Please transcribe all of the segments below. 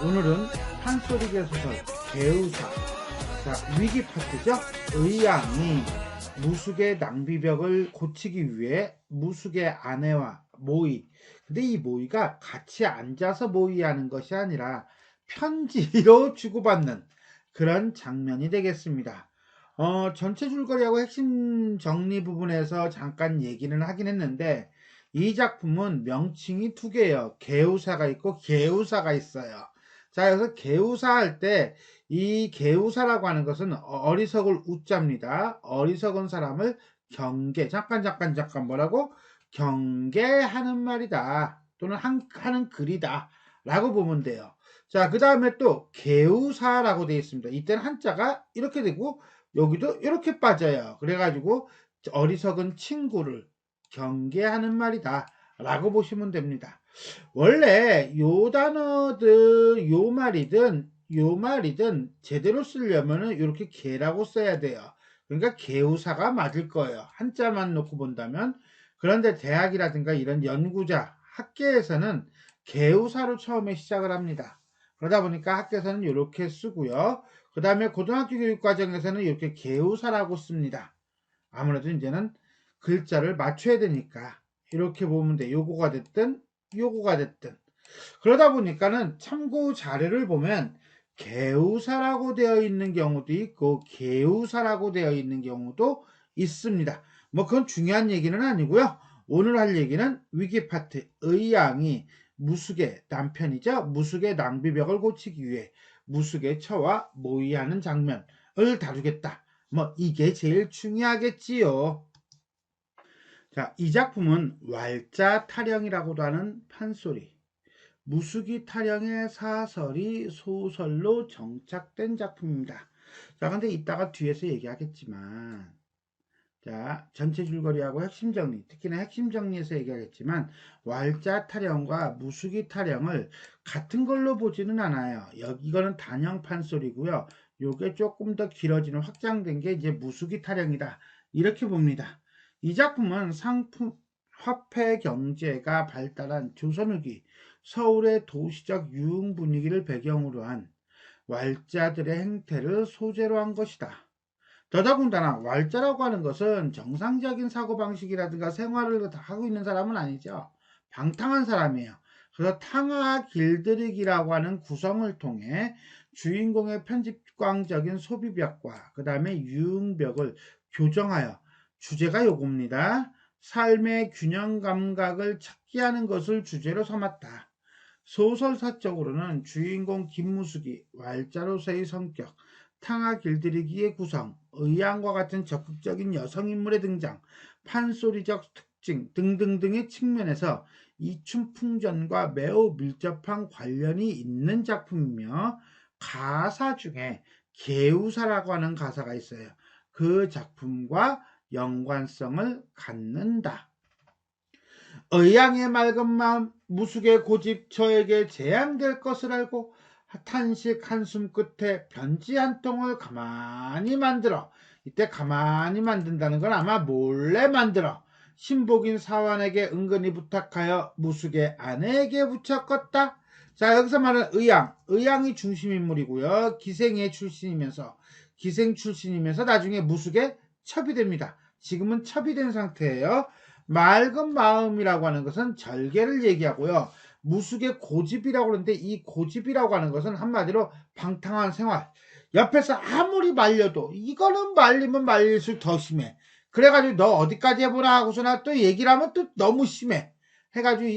오늘은 판소리계 소설 개우사, 자, 위기 파트죠. 의양이 무숙의 낭비벽을 고치기 위해 무숙의 아내와 모의, 근데 이 모의가 같이 앉아서 모의하는 것이 아니라 편지로 주고받는 그런 장면이 되겠습니다. 전체 줄거리하고 핵심 정리 부분에서 잠깐 얘기는 하긴 했는데, 이 작품은 명칭이 두 개예요. 개우사가 있고 개우사가 있어요. 자, 여기서 개우사 할 때 이 개우사라고 하는 것은 어리석을 우자입니다. 어리석은 사람을 잠깐 뭐라고? 경계하는 말이다. 또는 하는 글이다. 라고 보면 돼요. 자, 그 다음에 또 개우사라고 되어 있습니다. 이때는 한자가 이렇게 되고 여기도 이렇게 빠져요. 그래가지고 어리석은 친구를 경계하는 말이다. 라고 보시면 됩니다. 원래 요 단어든 요 말이든 제대로 쓰려면은 이렇게 개라고 써야 돼요. 그러니까 개우사가 맞을 거예요. 한자만 놓고 본다면. 그런데 대학이라든가 이런 연구자, 학계에서는 개우사로 처음에 시작을 합니다. 그러다 보니까 학교에서는 이렇게 쓰고요. 그 다음에 고등학교 교육과정에서는 이렇게 개우사라고 씁니다. 아무래도 이제는 글자를 맞춰야 되니까 이렇게 보면 돼. 요거가 됐든 요거가 됐든. 그러다 보니까는 참고 자료를 보면 개우사라고 되어 있는 경우도 있고 개우사라고 되어 있는 경우도 있습니다. 뭐 그건 중요한 얘기는 아니고요. 오늘 할 얘기는 위기 파트 의양이 무숙의 남편이죠. 무숙의 낭비벽을 고치기 위해 무숙의 처와 모의하는 장면을 다루겠다. 뭐 이게 제일 중요하겠지요. 자, 이 작품은 왈자 타령이라고도 하는 판소리, 무수기 타령의 사설이 소설로 정착된 작품입니다. 자, 근데 이따가 뒤에서 얘기하겠지만, 자, 전체 줄거리하고 핵심 정리, 특히나 핵심 정리에서 얘기하겠지만, 왈자 타령과 무수기 타령을 같은 걸로 보지는 않아요. 이거는 단형 판소리고요. 요게 조금 더 길어지는 확장된 게 이제 무수기 타령이다. 이렇게 봅니다. 이 작품은 상품, 화폐 경제가 발달한 조선 후기 서울의 도시적 유흥 분위기를 배경으로 한 왈자들의 행태를 소재로 한 것이다. 더더군다나 왈자라고 하는 것은 정상적인 사고방식이라든가 생활을 하고 있는 사람은 아니죠. 방탕한 사람이에요. 그래서 탕화 길들이기라고 하는 구성을 통해 주인공의 편집광적인 소비벽과 그 다음에 유흥벽을 교정하여 주제가 요겁니다. 삶의 균형 감각을 찾게 하는 것을 주제로 삼았다. 소설사적으로는 주인공 김무숙이 왈자로서의 성격, 탕화 길들이기의 구성, 의양과 같은 적극적인 여성인물의 등장, 판소리적 특징 등등등의 측면에서 이춘풍전과 매우 밀접한 관련이 있는 작품이며 가사 중에 개우사라고 하는 가사가 있어요. 그 작품과 연관성을 갖는다. 의양의 맑은 마음, 무숙의 고집 저에게 재앙될 것을 알고 탄식 한숨 끝에 편지 한 통을 가만히 만들어, 이때 가만히 만든다는 건 아마 몰래 만들어 신복인 사환에게 은근히 부탁하여 무숙의 아내에게 붙였겠다. 자, 여기서 말하는 의양이 중심인물이고요. 기생 출신이면서 나중에 무숙의 첩이 됩니다. 지금은 첩이 된 상태예요. 맑은 마음이라고 하는 것은 절개를 얘기하고요. 무숙의 고집이라고 하는데 이 고집이라고 하는 것은 한마디로 방탕한 생활. 옆에서 아무리 말려도 이거는 말리면 말릴수록 더 심해. 그래가지고 너 어디까지 해보라 하고서나 또 얘기를 하면 또 너무 심해. 해가지고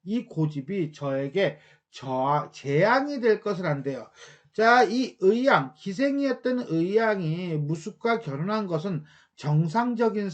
이 고집이 저에게 재앙이 될 것을 안돼요. 자, 이 기생이었던 의양이 무숙과 결혼한 것은 정상적인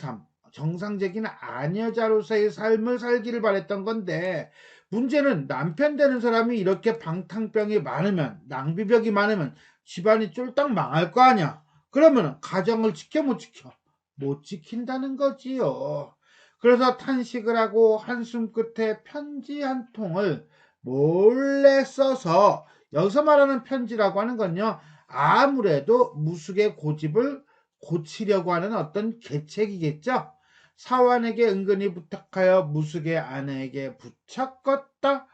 정상적인 아녀자로서의 삶을 살기를 바랬던 건데, 문제는 남편 되는 사람이 이렇게 방탕병이 많으면, 낭비벽이 많으면 집안이 쫄딱 망할 거 아니야. 그러면 가정을 지켜 못 지켜? 못 지킨다는 거지요. 그래서 탄식을 하고 한숨 끝에 편지 한 통을 몰래 써서, 여기서 말하는 편지라고 하는 건요, 아무래도 무숙의 고집을 고치려고 하는 어떤 계책이겠죠. 사환에게 은근히 부탁하여 무숙의 아내에게 붙였겄다.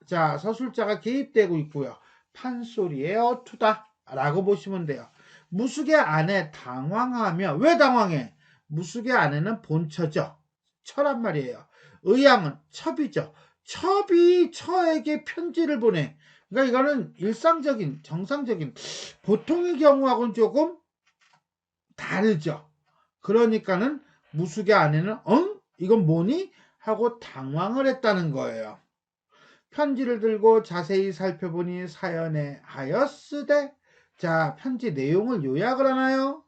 자, 서술자가 개입되고 있고요. 판소리의 어투다 라고 보시면 돼요. 무숙의 아내 당황하며, 왜 당황해? 무숙의 아내는 본처죠. 처란 말이에요. 의양은 첩이죠. 첩이 처에게 편지를 보내. 그러니까 이거는 일상적인, 정상적인, 보통의 경우하고는 조금 다르죠. 그러니까는 무숙의 아내는 이건 뭐니? 하고 당황을 했다는 거예요. 편지를 들고 자세히 살펴보니 사연에 하였으되, 자, 편지 내용을 요약을 하나요?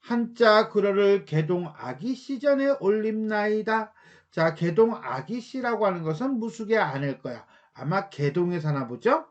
한자 글어를 개동 아기씨 전에 올림나이다. 자, 개동 아기씨라고 하는 것은 무숙의 아내일 거야. 아마 개동에 사나 보죠?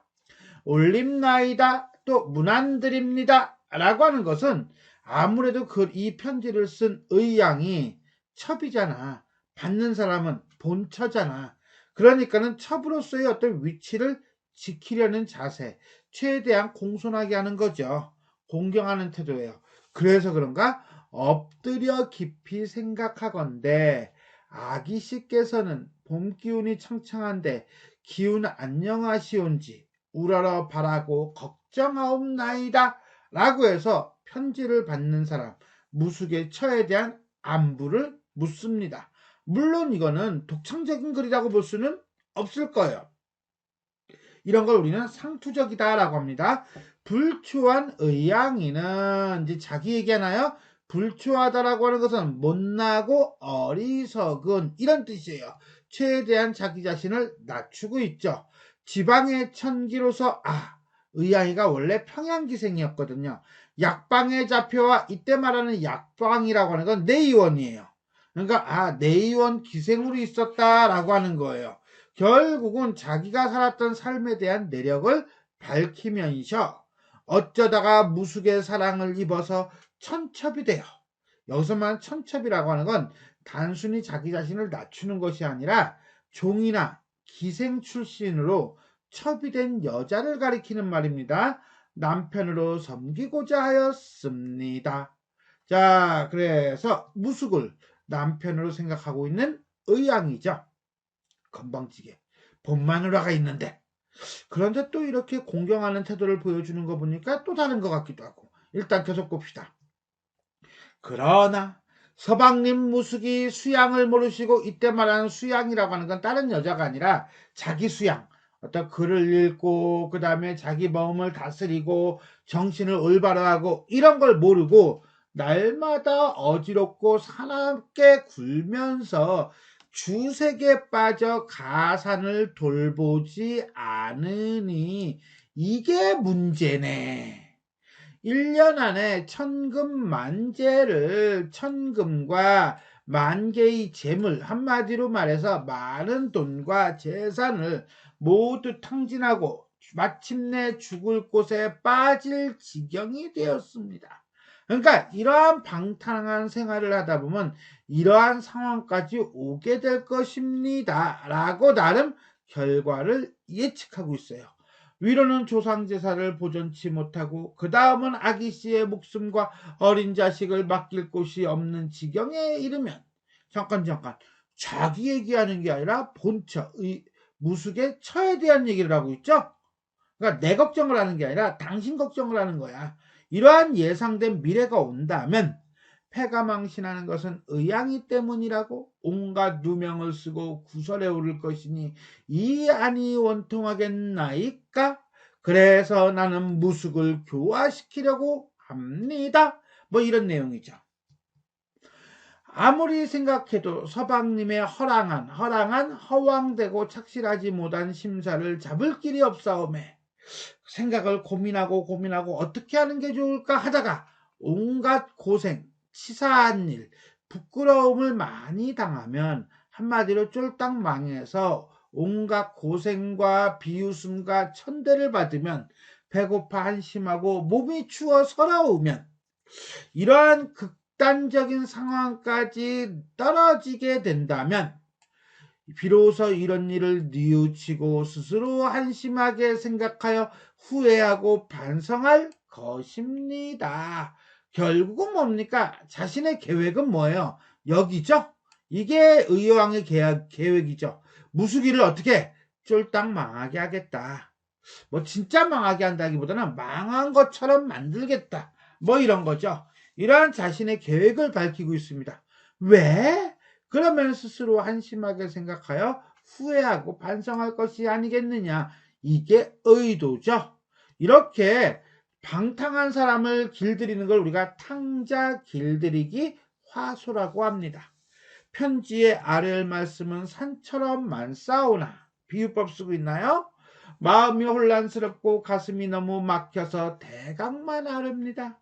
올림나이다, 또 문안드립니다 라고 하는 것은 아무래도 이 편지를 쓴 의양이 첩이잖아. 받는 사람은 본처잖아. 그러니까는 첩으로서의 어떤 위치를 지키려는 자세, 최대한 공손하게 하는 거죠. 공경하는 태도예요. 그래서 그런가 엎드려 깊이 생각하건대 아기씨께서는 봄 기운이 창창한데 기운 안녕하시온지 우러러 바라고 걱정하옵나이다 라고 해서 편지를 받는 사람, 무숙의 처에 대한 안부를 묻습니다. 물론 이거는 독창적인 글이라고 볼 수는 없을 거예요. 이런 걸 우리는 상투적이다 라고 합니다. 불초한 의양이는 이제 자기 얘기하나요? 불초하다라고 하는 것은 못나고 어리석은 이런 뜻이에요. 최대한 자기 자신을 낮추고 있죠. 지방의 천기로서 의양이가 원래 평양기생이었거든요. 약방에 잡혀와 이때 말하는 약방이라고 하는 건 내의원이에요. 그러니까 내의원 기생으로 있었다라고 하는 거예요. 결국은 자기가 살았던 삶에 대한 내력을 밝히면서 어쩌다가 무숙의 사랑을 입어서 천첩이 돼요. 여기서만 천첩이라고 하는 건 단순히 자기 자신을 낮추는 것이 아니라 종이나 기생 출신으로 첩이 된 여자를 가리키는 말입니다. 남편으로 섬기고자 하였습니다. 자, 그래서 무숙을 남편으로 생각하고 있는 의양이죠. 건방지게 봄마누라가 있는데, 그런데 또 이렇게 공경하는 태도를 보여주는 거 보니까 또 다른 것 같기도 하고. 일단 계속 봅시다. 그러나 서방님 무숙이 수양을 모르시고, 이때 말하는 수양이라고 하는 건 다른 여자가 아니라 자기 수양, 어떤 글을 읽고 그 다음에 자기 마음을 다스리고 정신을 올바로 하고 이런 걸 모르고 날마다 어지럽고 사납게 굴면서 주색에 빠져 가산을 돌보지 않으니 이게 문제네. 1년 안에 천금만재를, 천금과 만개의 재물, 한마디로 말해서 많은 돈과 재산을 모두 탕진하고 마침내 죽을 곳에 빠질 지경이 되었습니다. 그러니까 이러한 방탕한 생활을 하다 보면 이러한 상황까지 오게 될 것입니다 라고 나름 결과를 예측하고 있어요. 위로는 조상제사를 보존치 못하고 그 다음은 아기씨의 목숨과 어린 자식을 맡길 곳이 없는 지경에 이르면, 잠깐 자기 얘기하는 게 아니라 본처, 무숙의 처에 대한 얘기를 하고 있죠. 그러니까 내 걱정을 하는 게 아니라 당신 걱정을 하는 거야. 이러한 예상된 미래가 온다면 패가 망신하는 것은 의양이 때문이라고 온갖 누명을 쓰고 구설에 오를 것이니 이 안이 원통하겠나이까? 그래서 나는 무숙을 교화시키려고 합니다. 뭐 이런 내용이죠. 아무리 생각해도 서방님의 허랑한 허황되고 착실하지 못한 심사를 잡을 길이 없사오매 생각을 고민하고 어떻게 하는 게 좋을까 하다가 온갖 고생, 치사한 일, 부끄러움을 많이 당하면 한마디로 쫄딱 망해서 온갖 고생과 비웃음과 천대를 받으면 배고파 한심하고 몸이 추워 서러우면 이러한 극단적인 상황까지 떨어지게 된다면 비로소 이런 일을 뉘우치고 스스로 한심하게 생각하여 후회하고 반성할 것입니다. 결국은 뭡니까? 자신의 계획은 뭐예요? 여기죠? 이게 의왕의 계획이죠. 무숙이를 어떻게 쫄딱 망하게 하겠다. 뭐 진짜 망하게 한다기보다는 망한 것처럼 만들겠다. 뭐 이런 거죠. 이러한 자신의 계획을 밝히고 있습니다. 왜? 그러면 스스로 한심하게 생각하여 후회하고 반성할 것이 아니겠느냐. 이게 의도죠. 이렇게 방탕한 사람을 길들이는 걸 우리가 탕자 길들이기 화소라고 합니다. 편지의 아래의 말씀은 산처럼 많사오나 비유법 쓰고 있나요? 마음이 혼란스럽고 가슴이 너무 막혀서 대강만 아릅니다.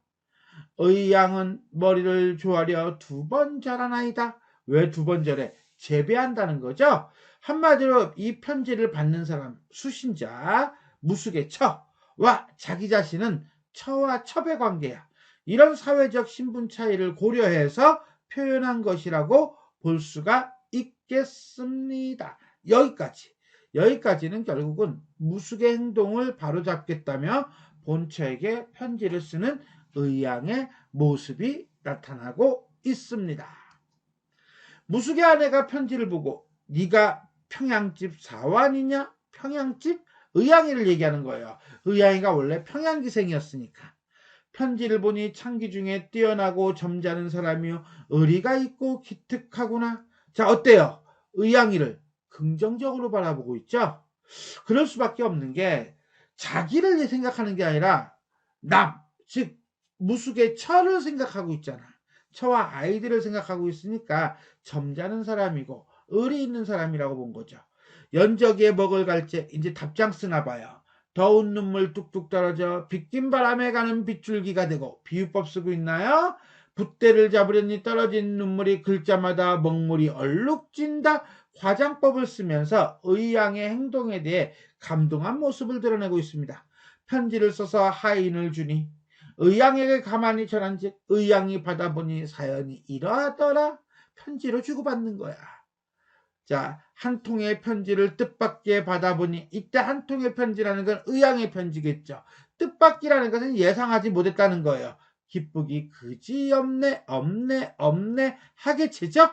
의양은 머리를 조아려 2번 절하나이다. 왜 2번 절해? 재배한다는 거죠. 한마디로 이 편지를 받는 사람, 수신자, 무숙의 처와 자기 자신은 처와 첩의 관계야. 이런 사회적 신분 차이를 고려해서 표현한 것이라고 볼 수가 있겠습니다. 여기까지는 결국은 무숙의 행동을 바로잡겠다며 본처에게 편지를 쓰는 의양의 모습이 나타나고 있습니다. 무숙의 아내가 편지를 보고 네가 평양집 사환이냐? 평양집? 의양이를 얘기하는 거예요. 의양이가 원래 평양기생이었으니까. 편지를 보니 창기 중에 뛰어나고 점잖은 사람이요 의리가 있고 기특하구나. 자, 어때요? 의양이를 긍정적으로 바라보고 있죠. 그럴 수밖에 없는 게 자기를 생각하는 게 아니라 남, 즉 무숙의 처를 생각하고 있잖아. 처와 아이들을 생각하고 있으니까 점잖은 사람이고 의리 있는 사람이라고 본 거죠. 연저기에 먹을 갈채 이제 답장 쓰나 봐요. 더운 눈물 뚝뚝 떨어져 빗긴 바람에 가는 빗줄기가 되고 비유법 쓰고 있나요? 붓대를 잡으려니 떨어진 눈물이 글자마다 먹물이 얼룩진다. 화장법을 쓰면서 의양의 행동에 대해 감동한 모습을 드러내고 있습니다. 편지를 써서 하인을 주니 의양에게 가만히 전한즉 의양이 받아보니 사연이 이러하더라. 편지로 주고받는 거야. 자, 한 통의 편지를 뜻밖의 받아보니 이때 한 통의 편지라는 건 의양의 편지겠죠. 뜻밖이라는 것은 예상하지 못했다는 거예요. 기쁘기 그지없네 없네 하겠지죠.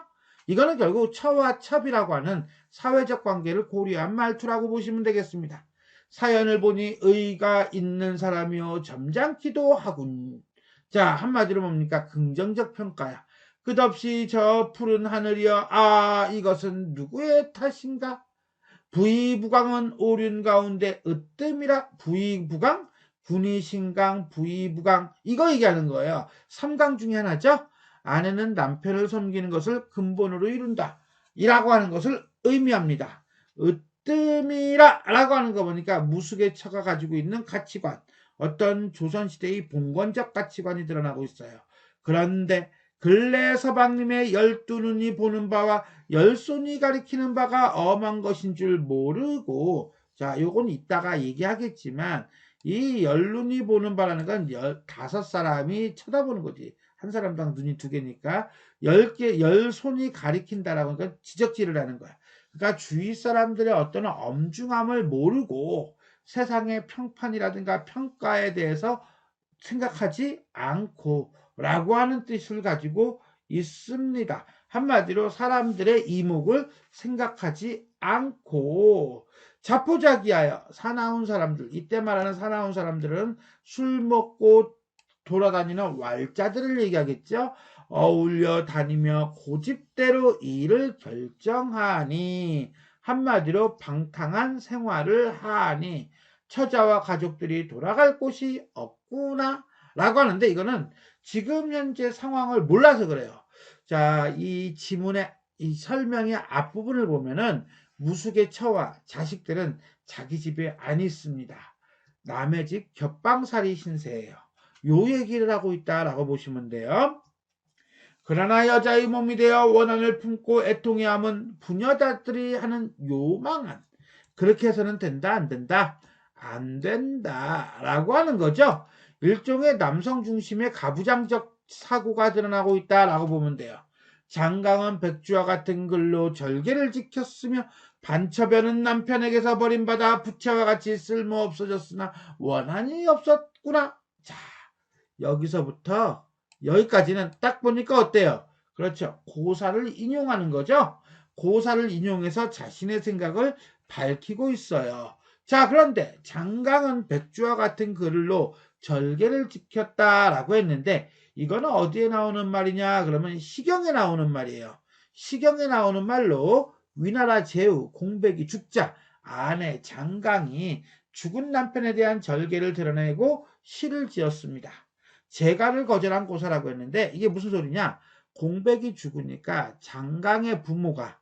이거는 결국 처와 첩이라고 하는 사회적 관계를 고려한 말투라고 보시면 되겠습니다. 사연을 보니 의가 있는 사람이요 점잖기도 하군. 자, 한마디로 뭡니까? 긍정적 평가야. 끝없이 저 푸른 하늘이여 이것은 누구의 탓인가? 부의부강은 오륜 가운데 으뜸이라. 부의부강? 군의신강 부의부강 이거 얘기하는 거예요. 3강 중에 하나죠. 아내는 남편을 섬기는 것을 근본으로 이룬다 이라고 하는 것을 의미합니다. 으뜸이라 라고 하는 거 보니까 무숙의 처가 가지고 있는 가치관, 어떤 조선시대의 봉건적 가치관이 드러나고 있어요. 그런데 근래 서방님의 12눈이 보는 바와 10손이 가리키는 바가 엄한 것인 줄 모르고, 자, 요건 이따가 얘기하겠지만 이 10눈이 보는 바라는 건 15사람이 쳐다보는 거지. 한 사람당 눈이 2개니까 10손이 가리킨다라고 하니까 지적질을 하는 거야. 그러니까 주위 사람들의 어떤 엄중함을 모르고 세상의 평판이라든가 평가에 대해서 생각하지 않고 라고 하는 뜻을 가지고 있습니다. 한마디로 사람들의 이목을 생각하지 않고 자포자기하여 사나운 사람들, 이때 말하는 사나운 사람들은 술 먹고 돌아다니는 왈자들을 얘기하겠죠. 어울려 다니며 고집대로 일을 결정하니, 한마디로 방탕한 생활을 하니 처자와 가족들이 돌아갈 곳이 없구나 라고 하는데, 이거는 지금 현재 상황을 몰라서 그래요. 자, 이 지문의 이 설명의 앞부분을 보면은 무숙의 처와 자식들은 자기 집에 안 있습니다. 남의 집 겹방살이 신세예요. 요 얘기를 하고 있다라고 보시면 돼요. 그러나 여자의 몸이 되어 원한을 품고 애통해함은 부녀자들이 하는 요망한, 그렇게 해서는 된다 안 된다? 안 된다 라고 하는 거죠. 일종의 남성 중심의 가부장적 사고가 드러나고 있다라고 보면 돼요. 장강은 백주와 같은 글로 절개를 지켰으며 반처변은 남편에게서 버림받아 부채와 같이 쓸모 없어졌으나 원한이 없었구나. 자, 여기서부터 여기까지는 딱 보니까 어때요? 그렇죠. 고사를 인용하는 거죠. 고사를 인용해서 자신의 생각을 밝히고 있어요. 자, 그런데 장강은 백주와 같은 글로 절개를 지켰다라고 했는데 이거는 어디에 나오는 말이냐? 그러면 시경에 나오는 말이에요. 시경에 나오는 말로 위나라 제후 공백이 죽자 아내 장강이 죽은 남편에 대한 절개를 드러내고 시를 지었습니다. 재가를 거절한 고사라고 했는데 이게 무슨 소리냐? 공백이 죽으니까 장강의 부모가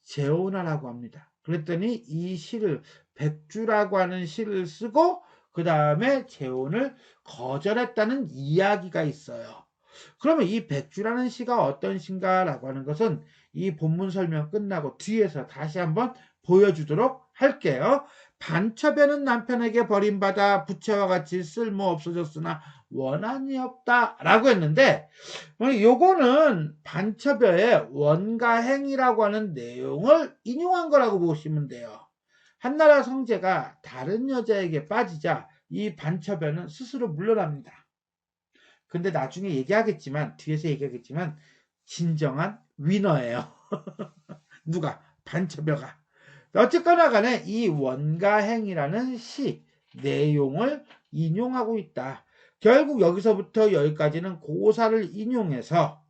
재혼하라고 합니다. 그랬더니 이 시를 백주라고 하는 시를 쓰고 그 다음에 재혼을 거절했다는 이야기가 있어요. 그러면 이 백주라는 시가 어떤 시인가라고 하는 것은 이 본문 설명 끝나고 뒤에서 다시 한번 보여주도록 할게요. 반첩에는 남편에게 버림받아 부채와 같이 쓸모 없어졌으나 원한이 없다 라고 했는데 요거는 반첩여의 원가행이라고 하는 내용을 인용한 거라고 보시면 돼요. 한나라 성제가 다른 여자에게 빠지자 이 반첩여는 스스로 물러납니다. 근데 나중에 얘기하겠지만 뒤에서 얘기하겠지만 진정한 위너예요. 누가? 반첩여가. 어쨌거나 간에 이 원가행이라는 시 내용을 인용하고 있다. 결국 여기서부터 여기까지는 고사를 인용해서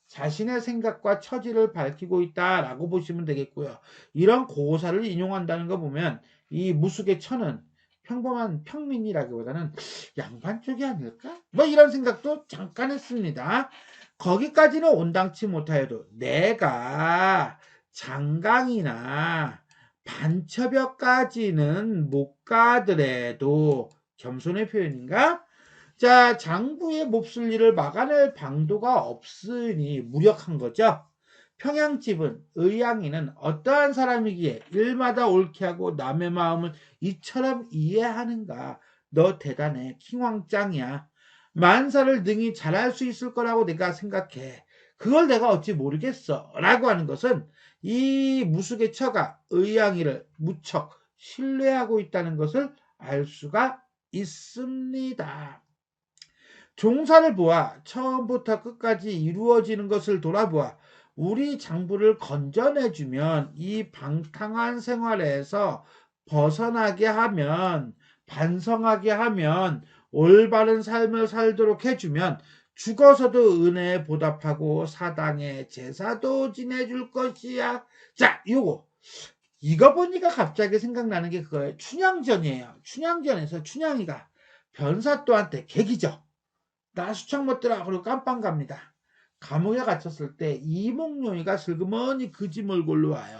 자신의 생각과 처지를 밝히고 있다라고 보시면 되겠고요. 이런 고사를 인용한다는 거 보면 이 무숙의 처는 평범한 평민이라기보다는 양반 쪽이 아닐까? 뭐 이런 생각도 잠깐 했습니다. 거기까지는 온당치 못하여도 내가 장강이나 반첩여까지는 못 가더라도 겸손의 표현인가? 자, 장부의 몹쓸 일을 막아낼 방도가 없으니 무력한 거죠. 평양집은 의양이는 어떠한 사람이기에 일마다 옳게 하고 남의 마음을 이처럼 이해하는가. 너 대단해. 킹왕짱이야. 만사를 능히 잘할 수 있을 거라고 내가 생각해. 그걸 내가 어찌 모르겠어. 라고 하는 것은 이 무숙의 처가 의양이를 무척 신뢰하고 있다는 것을 알 수가 있습니다. 종사를 보아 처음부터 끝까지 이루어지는 것을 돌아보아 우리 장부를 건져내주면 이 방탕한 생활에서 벗어나게 하면 반성하게 하면 올바른 삶을 살도록 해주면 죽어서도 은혜에 보답하고 사당에 제사도 지내줄 것이야. 자, 이거 보니까 갑자기 생각나는 게 그거예요. 춘향전이에요. 춘향전에서 춘향이가 변사또한테 계기죠. 나 수청 못 들어. 그리고 깜빵 갑니다. 감옥에 갇혔을 때 이몽룡이가 슬그머니 그 짐을 골로 와요.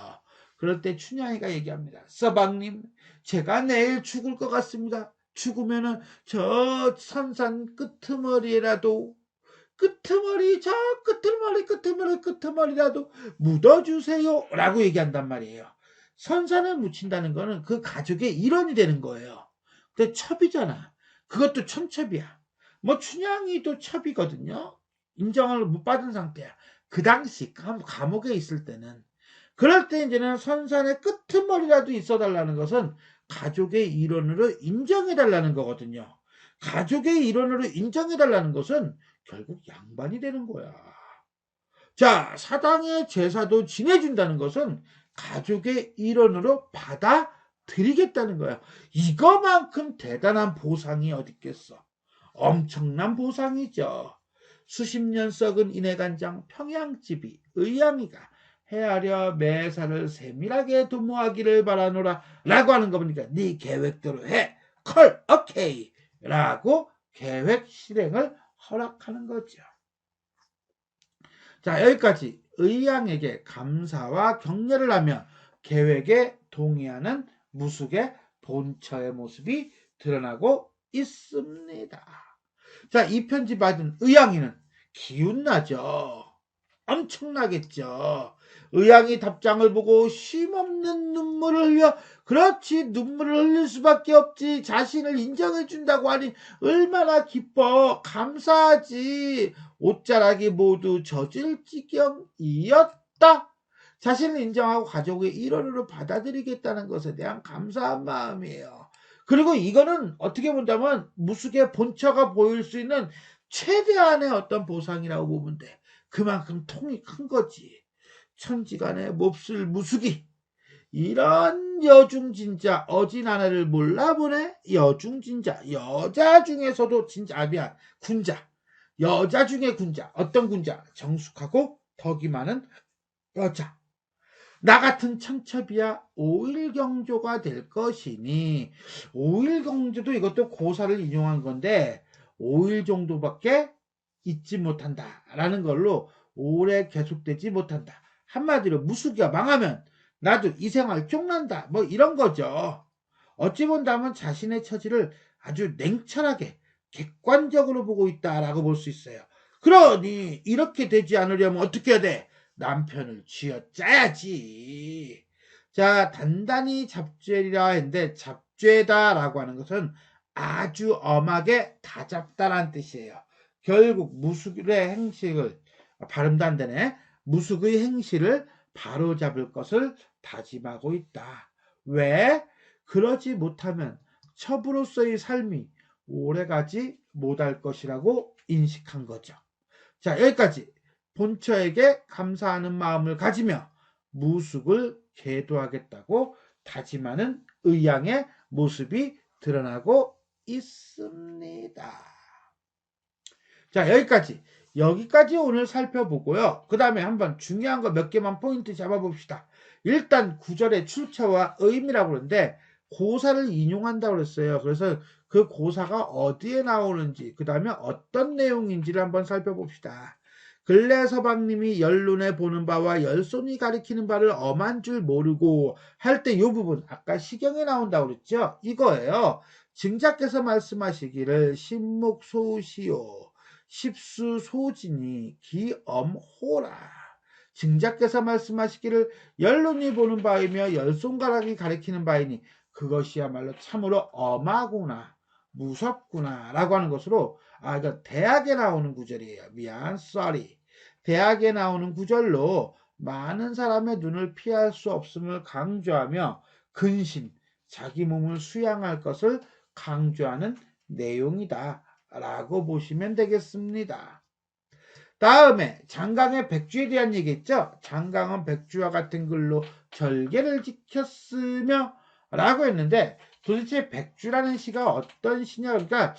그럴 때 춘향이가 얘기합니다. 서방님, 제가 내일 죽을 것 같습니다. 죽으면은 저 선산 끄트머리라도 저 끄트머리라도 묻어주세요. 라고 얘기한단 말이에요. 선산을 묻힌다는 거는 그 가족의 일원이 되는 거예요. 근데 첩이잖아. 그것도 천첩이야. 뭐 춘향이도 첩이거든요. 인정을 못 받은 상태야. 그 당시 감옥에 있을 때는. 그럴 때 이제는 선산의 끄트머리라도 있어달라는 것은 가족의 일원으로 인정해달라는 거거든요. 가족의 일원으로 인정해달라는 것은 결국 양반이 되는 거야. 자, 사당의 제사도 지내준다는 것은 가족의 일원으로 받아들이겠다는 거야. 이거만큼 대단한 보상이 어디 있겠어. 엄청난 보상이죠. 수십 년 썩은 인해간장 평양집이 의양이가 헤아려 매사를 세밀하게 도모하기를 바라노라 라고 하는 거 보니까 네 계획대로 해. 콜 오케이 라고 계획 실행을 허락하는 거죠. 자, 여기까지 의양에게 감사와 격려를 하며 계획에 동의하는 무숙의 본처의 모습이 드러나고 있습니다. 자, 이 편지 받은 의양이는 기운나죠. 엄청나겠죠. 의양이 답장을 보고 쉼없는 눈물을 흘려 그렇지 눈물을 흘릴 수밖에 없지. 자신을 인정해준다고 하니 얼마나 기뻐. 감사하지. 옷자락이 모두 젖을 지경이었다. 자신을 인정하고 가족의 일원으로 받아들이겠다는 것에 대한 감사한 마음이에요. 그리고 이거는 어떻게 본다면 무숙의 본처가 보일 수 있는 최대한의 어떤 보상이라고 보면 돼. 그만큼 통이 큰 거지. 천지간에 몹쓸 무숙이. 이런 여중진자 어진아내를 몰라보네. 여중진자 여자 중에서도 진짜 미안 군자 여자 중에 군자 어떤 군자 정숙하고 덕이 많은 여자 나 같은 천첩이야 오일경조가 될 것이니 오일경조도 이것도 고사를 인용한 건데 5일 정도밖에 있지 못한다 라는 걸로 오래 계속되지 못한다. 한마디로 무수기가 망하면 나도 이 생활 쪽난다 뭐 이런 거죠. 어찌 본다면 자신의 처지를 아주 냉철하게 객관적으로 보고 있다라고 볼 수 있어요. 그러니 이렇게 되지 않으려면 어떻게 해야 돼? 남편을 쥐어짜야지. 자, 단단히 잡죄리라 했는데 잡죄다라고 하는 것은 아주 엄하게 다잡다라는 뜻이에요. 결국 무숙의 행실을 발음도 안 되네. 무숙의 행실을 바로잡을 것을 다짐하고 있다. 왜? 그러지 못하면 첩으로서의 삶이 오래가지 못할 것이라고 인식한 거죠. 자, 여기까지 본처에게 감사하는 마음을 가지며 무숙을 계도하겠다고 다짐하는 의양의 모습이 드러나고 있습니다. 자, 여기까지 오늘 살펴보고요. 그 다음에 한번 중요한 거 몇 개만 포인트 잡아봅시다. 일단 구절의 출처와 의미라고 그러는데 고사를 인용한다고 그랬어요. 그래서 그 고사가 어디에 나오는지 그 다음에 어떤 내용인지를 한번 살펴봅시다. 근래 서방님이 열눈에 보는 바와 열손이 가리키는 바를 엄한 줄 모르고 할 때 이 부분 아까 시경에 나온다고 그랬죠. 이거예요. 증자께서 말씀하시기를 신목소시오 십수소진이 기엄호라. 증자께서 말씀하시기를 열눈이 보는 바이며 열손가락이 가리키는 바이니 그것이야말로 참으로 엄하구나 무섭구나 라고 하는 것으로 이거 대학에 나오는 구절이에요. 미안 sorry. 대학에 나오는 구절로 많은 사람의 눈을 피할 수 없음을 강조하며 근신 자기 몸을 수양할 것을 강조하는 내용이다 라고 보시면 되겠습니다. 다음에 장강의 백주에 대한 얘기했죠. 장강은 백주와 같은 글로 절개를 지켰으며 라고 했는데 도대체 백주라는 시가 어떤 시냐. 그러니까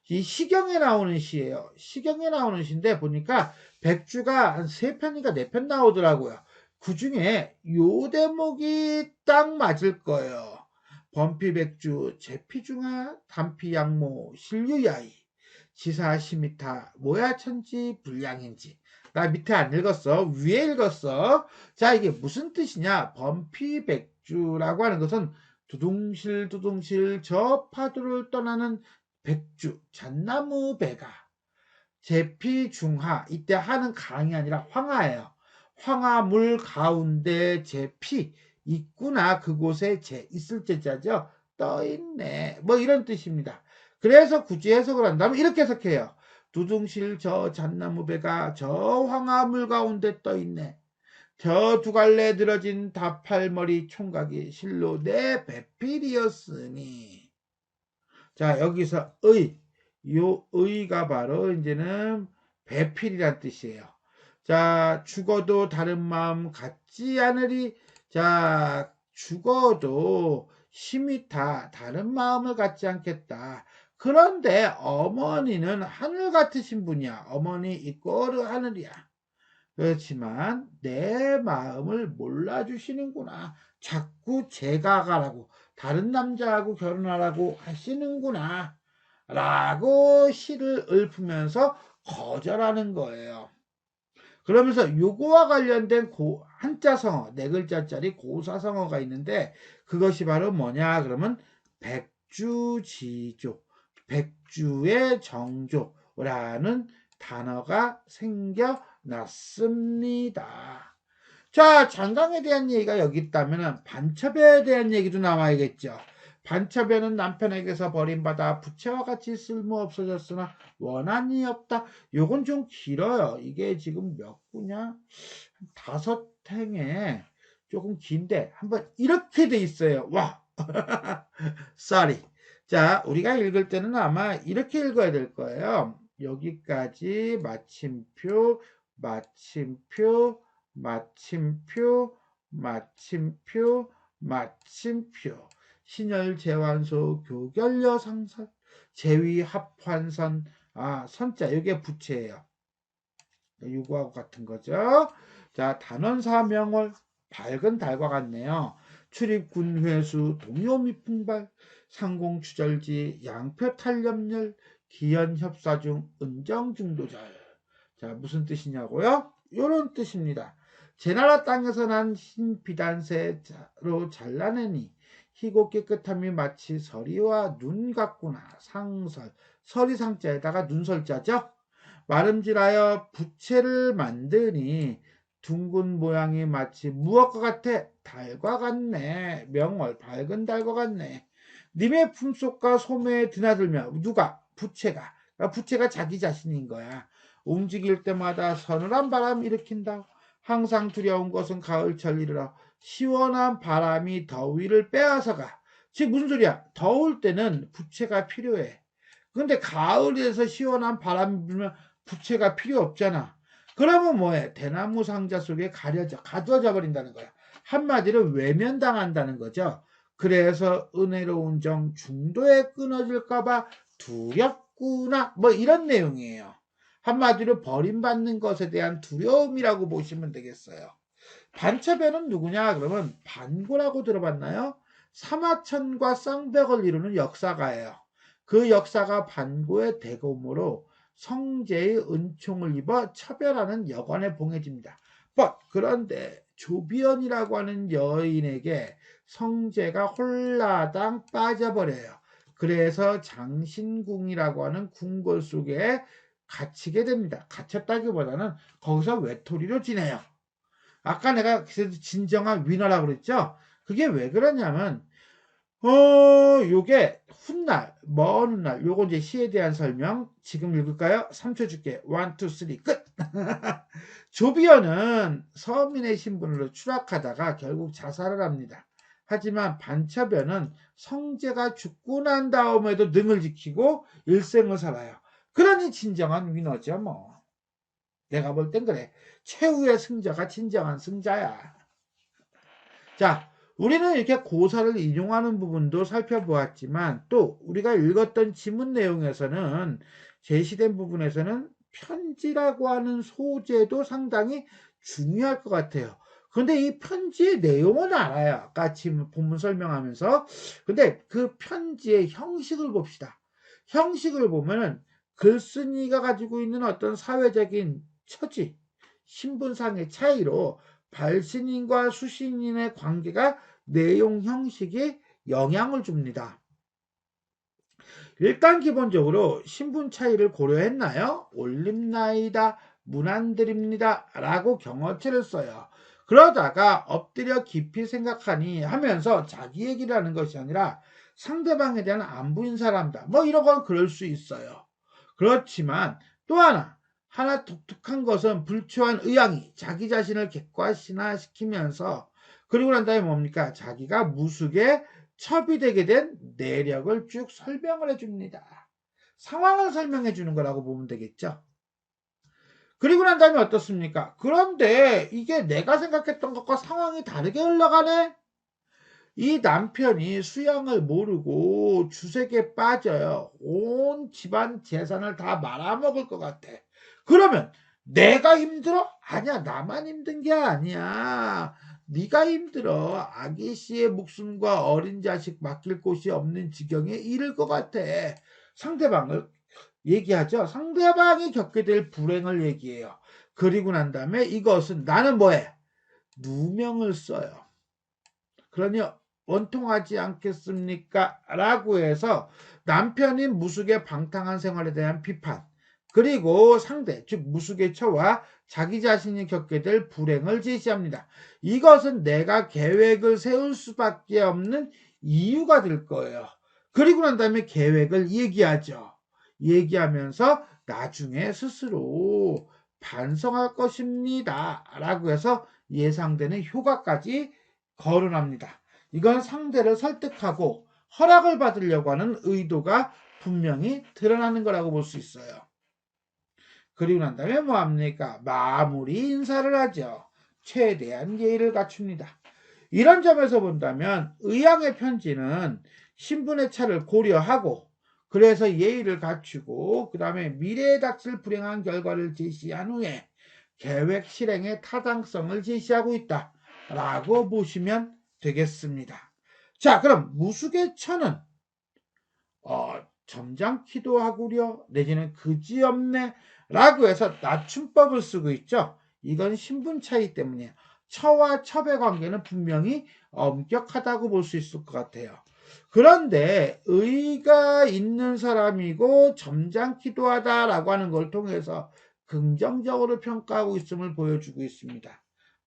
이 시경에 나오는 시예요. 시경에 나오는 시인데 보니까 백주가 한 3편인가 4편 나오더라고요. 그 중에 요 대목이 딱 맞을 거예요. 범피백주 제피중하 단피양모 실유야이 지사시미타 모야천지 불량인지. 나 밑에 안 읽었어. 위에 읽었어. 자, 이게 무슨 뜻이냐. 범피백주라고 하는 것은 두둥실 저 파도를 떠나는 백주 잣나무 배가 제피중하 이때 하는 강이 아니라 황하예요. 황하물 가운데 제피 있구나. 그곳에 제 있을 제자죠. 떠있네 뭐 이런 뜻입니다. 그래서 굳이 해석을 한다면 이렇게 해석해요. 두둥실 저 잣나무 배가 저 황하물 가운데 떠있네. 저 두 갈래 늘어진 다팔머리 총각이 실로 내 배필이었으니. 자, 여기서 요 의가 바로 이제는 배필이란 뜻이에요. 자, 죽어도 다른 마음 갖지 않으리. 자, 죽어도 심히 다른 마음을 갖지 않겠다. 그런데 어머니는 하늘 같으신 분이야. 어머니 이꼬르 하늘이야. 그렇지만 내 마음을 몰라주시는구나. 자꾸 제가 가라고 다른 남자하고 결혼하라고 하시는구나 라고 시를 읊으면서 거절하는 거예요. 그러면서 요거와 관련된 한자성어 4글자짜리 고사성어가 있는데 그것이 바로 뭐냐 그러면 백주지조 백주의 정조라는 단어가 생겨났습니다. 자, 장강에 대한 얘기가 여기 있다면 반첩에 대한 얘기도 나와야겠죠. 반첩에는 남편에게서 버림받아 부채와 같이 쓸모 없어졌으나 원한이 없다. 요건 좀 길어요. 이게 지금 몇 구냐? 5행에 조금 긴데 한번 이렇게 돼 있어요. 와 sorry. 자, 우리가 읽을 때는 아마 이렇게 읽어야 될 거예요. 여기까지 마침표 마침표, 마침표, 마침표. 신열, 제완소, 교결려, 상설, 제위, 합환선. 선자, 이게 부채예요. 유구하고 같은 거죠. 자, 단원사 명월, 밝은 달과 같네요. 출입군 회수, 동요미풍발, 상공추절지, 양표탈염열, 기연협사중, 은정중도절. 자, 무슨 뜻이냐고요? 요런 뜻입니다. 제 나라 땅에서 난 흰 비단새로 잘라내니 희고 깨끗함이 마치 서리와 눈 같구나. 상설, 서리상자에다가 눈설자죠. 말음질하여 부채를 만드니 둥근 모양이 마치 무엇과 같아? 달과 같네. 명월, 밝은 달과 같네. 님의 품속과 소매에 드나들며 누가? 부채가. 부채가 자기 자신인 거야. 움직일 때마다 서늘한 바람 일으킨다. 항상 두려운 것은 가을철 이르러 시원한 바람이 더위를 빼앗아가. 즉 무슨 소리야? 더울 때는 부채가 필요해. 근데 가을에서 시원한 바람이 불면 부채가 필요 없잖아. 그러면 뭐해? 대나무 상자 속에 가두어져 버린다는 거야. 한마디로 외면당한다는 거죠. 그래서 은혜로운 정 중도에 끊어질까봐 두렵구나. 뭐 이런 내용이에요. 한마디로 버림받는 것에 대한 두려움이라고 보시면 되겠어요. 반처변은 누구냐? 그러면 반고라고 들어봤나요? 사마천과 쌍벽을 이루는 역사가예요. 그 역사가 반고의 대검으로 성제의 은총을 입어 처별하는 여관에 봉해집니다. 그런데 조비언이라고 하는 여인에게 성제가 홀라당 빠져버려요. 그래서 장신궁이라고 하는 궁궐 속에 갇히게 됩니다. 갇혔다기보다는 거기서 외톨이로 지내요. 아까 내가 진정한 위너라고 그랬죠? 그게 왜 그러냐면 요게 훗날, 먼 훗날, 요거 이제 시에 대한 설명 지금 읽을까요? 3초 줄게. 1, 2, 3, 끝! 조비언은 서민의 신분으로 추락하다가 결국 자살을 합니다. 하지만 반처변은 성제가 죽고 난 다음에도 능을 지키고 일생을 살아요. 그러니 진정한 위너죠, 뭐. 내가 볼 땐 그래. 최후의 승자가 진정한 승자야. 자, 우리는 이렇게 고사를 인용하는 부분도 살펴보았지만 또 우리가 읽었던 지문 내용에서는 제시된 부분에서는 편지라고 하는 소재도 상당히 중요할 것 같아요. 근데 이 편지의 내용은 알아요. 아까 지금 본문 설명하면서. 근데 그 편지의 형식을 봅시다. 형식을 보면은 글쓴이가 가지고 있는 어떤 사회적인 처지, 신분상의 차이로 발신인과 수신인의 관계가 내용 형식에 영향을 줍니다. 일단 기본적으로 신분 차이를 고려했나요? 올림나이다, 문안드립니다 라고 경어체를 써요. 그러다가 엎드려 깊이 생각하니 하면서 자기 얘기를 하는 것이 아니라 상대방에 대한 안부 인사를 합니다. 뭐 이런 건 그럴 수 있어요. 그렇지만 또 하나 독특한 것은 불초한 의향이 자기 자신을 객관화시키면서 그리고 난 다음에 뭡니까? 자기가 무속에 첩이되게 된 내력을 쭉 설명을 해줍니다. 상황을 설명해 주는 거라고 보면 되겠죠. 그리고 난 다음에 어떻습니까? 그런데 이게 내가 생각했던 것과 상황이 다르게 흘러가네? 이 남편이 수양을 모르고 주색에 빠져요. 온 집안 재산을 다 말아먹을 것 같아. 그러면 내가 힘들어? 아니야, 나만 힘든 게 아니야. 네가 힘들어. 아기 씨의 목숨과 어린 자식 맡길 곳이 없는 지경에 이를 것 같아. 상대방을 얘기하죠. 상대방이 겪게 될 불행을 얘기해요. 그리고 난 다음에 이것은 나는 뭐해? 누명을 써요. 그러니 원통하지 않겠습니까? 라고 해서 남편이 무속의 방탕한 생활에 대한 비판, 그리고 상대, 즉 무속의 처와 자기 자신이 겪게 될 불행을 제시합니다. 이것은 내가 계획을 세울 수밖에 없는 이유가 될 거예요. 그리고 난 다음에 계획을 얘기하죠. 얘기하면서 나중에 스스로 반성할 것입니다. 라고 해서 예상되는 효과까지 거론합니다. 이건 상대를 설득하고 허락을 받으려고 하는 의도가 분명히 드러나는 거라고 볼 수 있어요. 그리고 난 다음에 뭐합니까? 마무리 인사를 하죠. 최대한 예의를 갖춥니다. 이런 점에서 본다면 의왕의 편지는 신분의 차를 고려하고 그래서 예의를 갖추고 그 다음에 미래에 닥칠 불행한 결과를 제시한 후에 계획 실행의 타당성을 제시하고 있다 라고 보시면 되겠습니다. 자, 그럼 무수개천은 점잖기도 하구려 내지는 그지없네 라고 해서 낮춤법을 쓰고 있죠. 이건 신분 차이 때문이에요. 처와 첩의 관계는 분명히 엄격하다고 볼 수 있을 것 같아요. 그런데 의가 있는 사람이고 점잖기도 하다라고 하는 걸 통해서 긍정적으로 평가하고 있음을 보여주고 있습니다.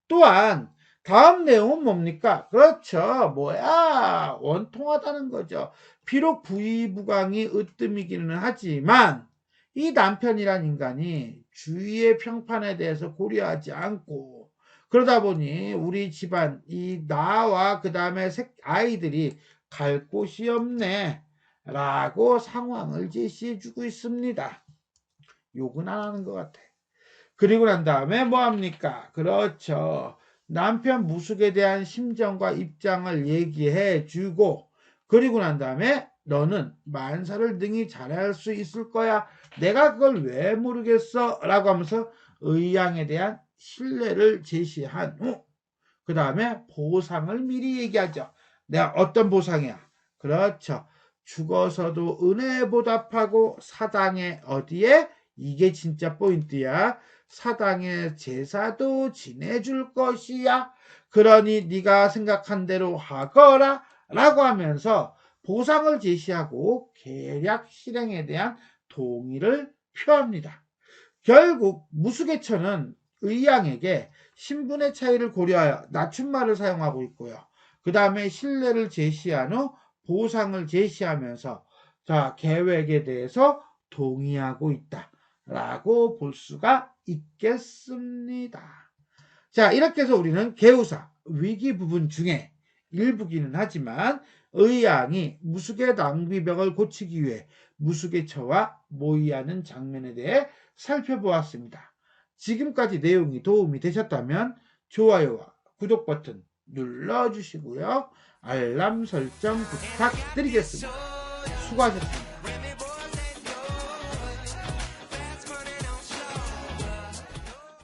또한 다음 내용은 뭡니까? 그렇죠. 뭐야? 원통하다는 거죠. 비록 부의부강이 으뜸이기는 하지만 이 남편이란 인간이 주위의 평판에 대해서 고려하지 않고 그러다 보니 우리 집안 이 나와 그 다음에 아이들이 갈 곳이 없네 라고 상황을 제시해 주고 있습니다. 욕은 안 하는 것 같아. 그리고 난 다음에 뭐합니까? 그렇죠. 남편 무숙에 대한 심정과 입장을 얘기해 주고 그리고 난 다음에 너는 만사를 능히 잘할 수 있을 거야. 내가 그걸 왜 모르겠어? 라고 하면서 의양에 대한 신뢰를 제시한 후 그 다음에 보상을 미리 얘기하죠. 내가 어떤 보상이야? 그렇죠. 죽어서도 은혜에 보답하고 사당에 어디에? 이게 진짜 포인트야. 사당의 제사도 지내줄 것이야. 그러니 네가 생각한 대로 하거라 라고 하면서 보상을 제시하고 계략 실행에 대한 동의를 표합니다. 결국 무수개천은 의양에게 신분의 차이를 고려하여 낮춤말을 사용하고 있고요. 그 다음에 신뢰를 제시한 후 보상을 제시하면서 자 계획에 대해서 동의하고 있다 라고 볼 수가 있겠습니다. 자 이렇게 해서 우리는 개우사 위기 부분 중에 일부기는 하지만 의양이 무수개 낭비벽을 고치기 위해 무수개처와 모의하는 장면에 대해 살펴보았습니다. 지금까지 내용이 도움이 되셨다면 좋아요와 구독 버튼 눌러주시고요. 알람 설정 부탁드리겠습니다. 수고하셨습니다.